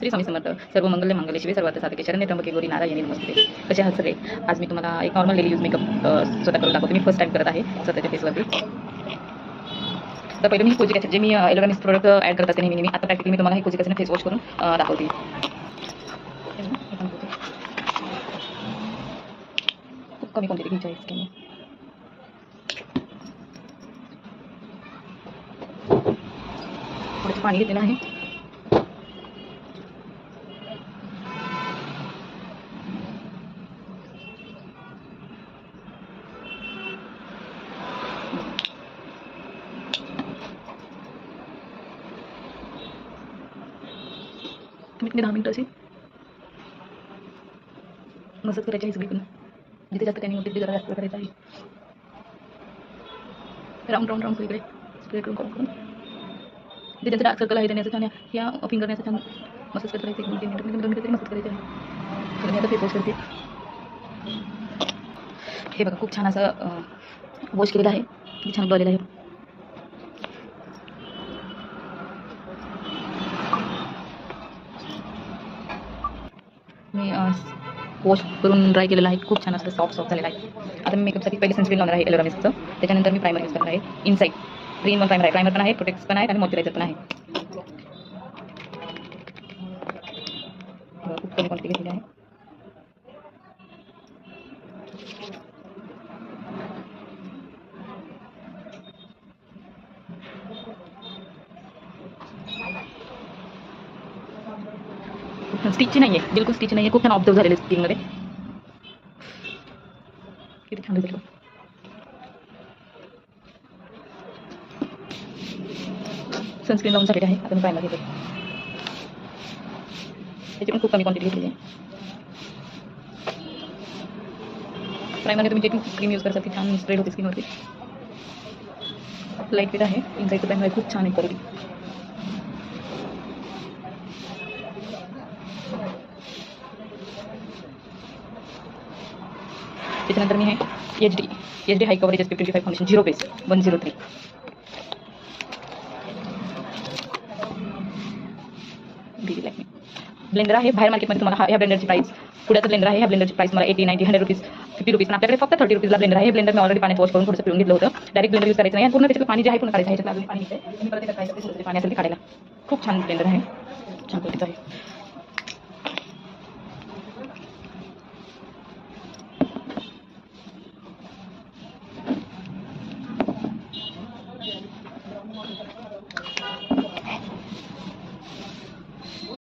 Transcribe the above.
श्री स्वामी समर्थ. सर्व मंगल्य मंगले शिवे सर्वार्थ साधके शरण्य त्र्यंबके गौरी नारायणी नमस्ते. कसे आहात सगळे? आज मी तुम्हाला एक नॉर्मल डेली यूज मेकअप स्वतः करून दाखवते. मी फर्स्ट टाइम करत आहे स्वतःच्या फेसवरती. तर पहिले मी कोजिक ॲसिड जे मी एलोरा मिस्ट प्रोडक्ट ॲड करत असते नेहमी. आता प्रॅक्टिकली मी तुम्हाला हे कोजिक ॲसिड फेस वॉश करून दाखवते. खूप कमी क्वांटिटी घ्यायची आहे स्किन. थोडंसं पाणी घेतलेलं आहे. तुम्ही 10 मिनिटं अशी मसाज करायची आहे सगळीकडून. जिथे जास्त टॅनिंग होते तिथे जरा जास्त करायचं आहे. राऊंड राऊंड राऊंड सगळीकडे स्प्रे करून करून जे ज्यांचं डार्क सर्कल आहे त्यांनी असं छान या फिंगरने असं छान मसाज करत राहायचं. 1-2 मिनिटं 2 मिनिटं तरी मसाज करायचं आहे. तर मी आता फेस वॉश करते. हे बघा खूप छान असं वॉश केलेलं आहे. किती छान आलेलं आहे. मी वॉश करून ड्राय केलेलं आहे. खूप छान असं सॉफ्ट झालेलं आहे. आता मी मेकअपसाठी पहिले सनस्क्रीन लावणार आहे एलोरा मिस्टचं. त्याच्यानंतर मी प्रायमर यूज करणार आहे. इनसाईड 3-in-1 प्रायमर आहे. प्रायमर पण आहे, प्रोटेक्ट पण आहे आणि मॉइश्चरायझर पण आहे. खूप कमी क्वांटिटी घेतलेली आहे. स्टिच नाही आहे, बिलकुल स्टिच नाही आहे. खूप छान ऑब्झर्व झालेलं आहे स्किनमध्ये. किती छान रिझल्ट. सनस्क्रीन लावून झालेली आहे. आता मी प्रायमर घेते. त्याची पण खूप कमी क्वांटिटी घेतलेली आहे. प्रायमरने तुम्ही जे क्रीम यूज करता ती छान स्प्रेड होते स्किनवरती. लाईट वेट आहे. इनसाईडचं प्रायमर आहे. खूप छान आहे क्वालिटी. त्याच्यानंतर मी आहे HD high coverage SPF 25 foundation 0 base 103. Blender आहे. बाहेर मार्केटमध्ये तुम्हाला ह्या ब्लेंडरची प्राइस पुढ्याचं ब्लेंडर आहे. ह्या ब्लेंडरची प्राइस मला 80, 90, 100 रुपीज 50 रुपीज. पण आपल्याकडे फक्त 30 रुपीजला ब्लेंडर आहे. हे ब्लेंडर मी ऑलरेडी पाण्यात वॉश करून थोडंसं पिळून घेतलं होतं. डायरेक्ट ब्लेंडर यूज करायचं नाही. पूर्ण त्याच्यात पाणी जे आहे पूर्ण काढायचं आहे. ह्याच्यात अजून पाणी आहे. मी परत त्याच्यात काय करते पाणी असेल ते काढायला. खूप छान ब्लेंडर आहे. छान क्वालिटीचं आहे.